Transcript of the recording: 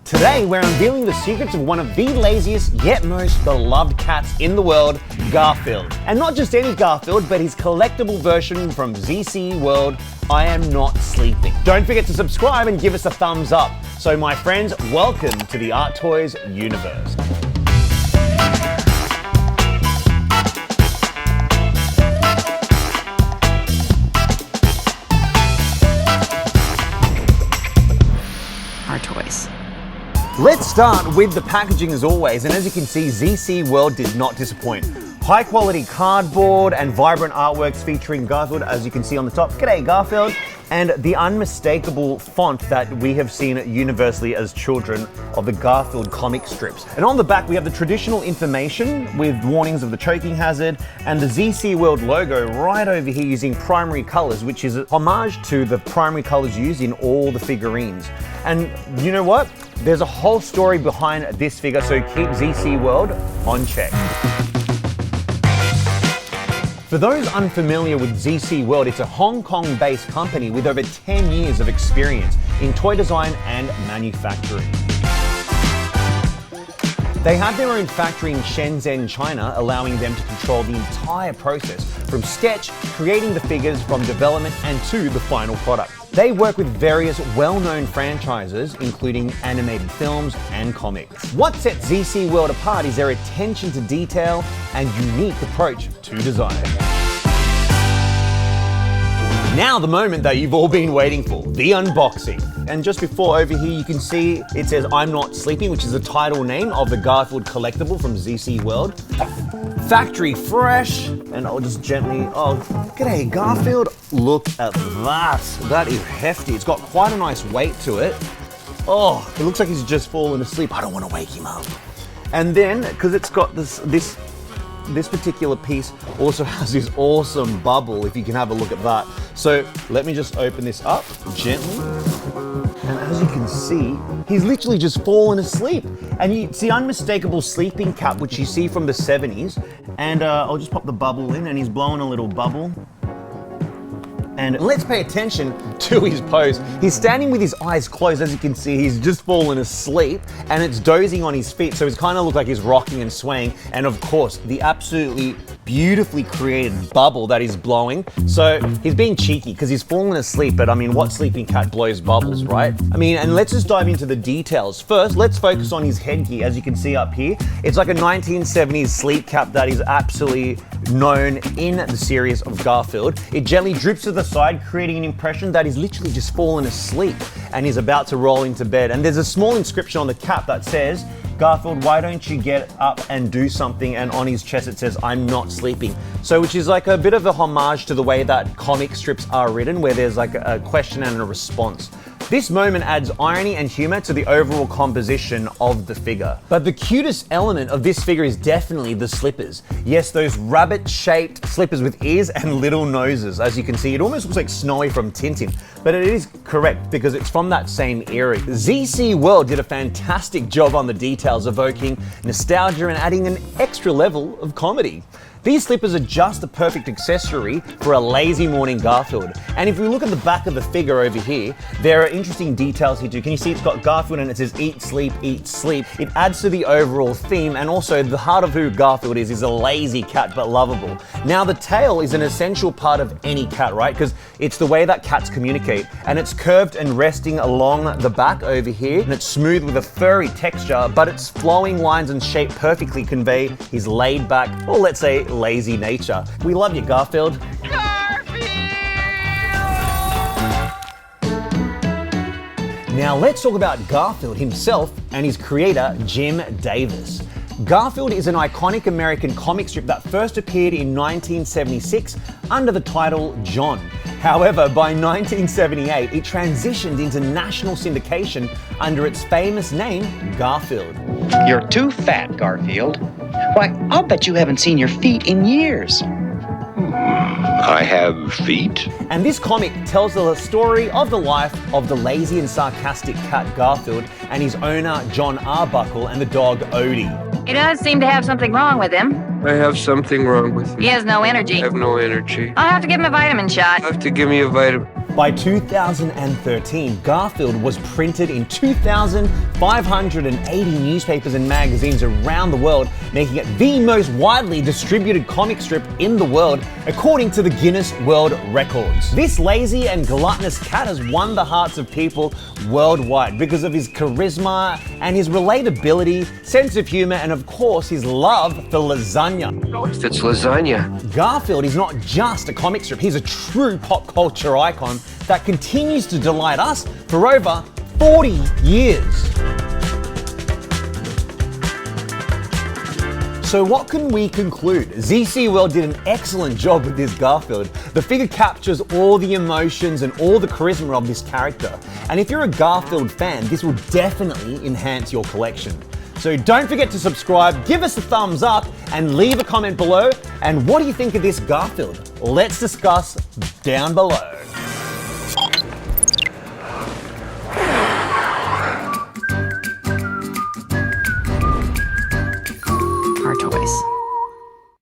Today, we're unveiling the secrets of one of the laziest yet most beloved cats in the world, Garfield. And not just any Garfield, but his collectible version from ZCWO, I Am Not Sleeping. Don't forget to subscribe and give us a thumbs up. So my friends, welcome to the Art Toys universe. Art Toys. Let's start with the packaging as always, and as you can see, ZCWO did not disappoint. High quality cardboard and vibrant artworks featuring Garfield, as you can see on the top. G'day Garfield! And the unmistakable font that we have seen universally as children of the Garfield comic strips. And on the back we have the traditional information with warnings of the choking hazard and the ZCWO logo right over here using primary colors, which is a homage to the primary colors used in all the figurines. And you know what? There's a whole story behind this figure, so keep ZCWO on check. For those unfamiliar with ZCWO, it's a Hong Kong-based company with over 10 years of experience in toy design and manufacturing. They have their own factory in Shenzhen, China, allowing them to control the entire process, from sketch, creating the figures, from development and to the final product. They work with various well-known franchises, including animated films and comics. What sets ZCWO apart is their attention to detail and unique approach to design. Now the moment that you've all been waiting for, the unboxing. And just before over here, you can see it says I'm Not Sleeping, which is the title name of the Garfield Collectible from ZCWO. Factory fresh, and I'll just gently, oh, g'day Garfield. Look at that, that is hefty. It's got quite a nice weight to it. Oh, it looks like he's just fallen asleep. I don't want to wake him up. And then, because it's got this particular piece also has this awesome bubble, if you can have a look at that. So let me just open this up gently. And as you can see, he's literally just fallen asleep. And it's the unmistakable sleeping cap, which you see from the 70s. And I'll just pop the bubble in, and he's blowing a little bubble. And let's pay attention to his pose. He's standing with his eyes closed. As you can see, he's just fallen asleep and it's dozing on his feet. So it's kind of look like he's rocking and swaying. And of course, the absolutely beautifully created bubble that he's blowing. So he's being cheeky because he's fallen asleep, but I mean, what sleeping cat blows bubbles, right? I mean, and let's just dive into the details. First, let's focus on his headgear. As you can see up here, it's like a 1970s sleep cap that is absolutely known in the series of Garfield. It gently droops to the side, creating an impression that he's literally just fallen asleep and he's about to roll into bed. And there's a small inscription on the cap that says, Garfield, why don't you get up and do something? And on his chest it says, I'm not sleeping. So which is like a bit of a homage to the way that comic strips are written, where there's like a question and a response. This moment adds irony and humor to the overall composition of the figure. But the cutest element of this figure is definitely the slippers. Yes, those rabbit-shaped slippers with ears and little noses. As you can see, it almost looks like Snowy from Tintin, but it is correct because it's from that same era. ZCWO did a fantastic job on the details, evoking nostalgia and adding an extra level of comedy. These slippers are just the perfect accessory for a lazy morning Garfield. And if we look at the back of the figure over here, there are interesting details here too. Can you see it's got Garfield and it says eat, sleep, eat, sleep. It adds to the overall theme, and also the heart of who Garfield is a lazy cat but lovable. Now the tail is an essential part of any cat, right? Because it's the way that cats communicate, and it's curved and resting along the back over here, and it's smooth with a furry texture, but its flowing lines and shape perfectly convey his laid back, or let's say lazy nature. We love you, Garfield. Garfield! Now let's talk about Garfield himself and his creator, Jim Davis. Garfield is an iconic American comic strip that first appeared in 1976 under the title John. However, by 1978, it transitioned into national syndication under its famous name, Garfield. You're too fat, Garfield. Why, I'll bet you haven't seen your feet in years. I have feet? And this comic tells the story of the life of the lazy and sarcastic cat Garfield and his owner John Arbuckle and the dog Odie. He does seem to have something wrong with him. I have something wrong with me. He has no energy. I have no energy. I'll have to give him a vitamin shot. You have to give me a vitamin. By 2013, Garfield was printed in 2,580 newspapers and magazines around the world, making it the most widely distributed comic strip in the world, according to the Guinness World Records. This lazy and gluttonous cat has won the hearts of people worldwide because of his charisma and his relatability, sense of humor, and of course his love for lasagna. It's lasagna. Garfield is not just a comic strip, he's a true pop culture icon that continues to delight us for over 40 years. So what can we conclude? ZCWO did an excellent job with this Garfield. The figure captures all the emotions and all the charisma of this character. And if you're a Garfield fan, this will definitely enhance your collection. So don't forget to subscribe, give us a thumbs up, and leave a comment below. And what do you think of this Garfield? Let's discuss down below. Our toys.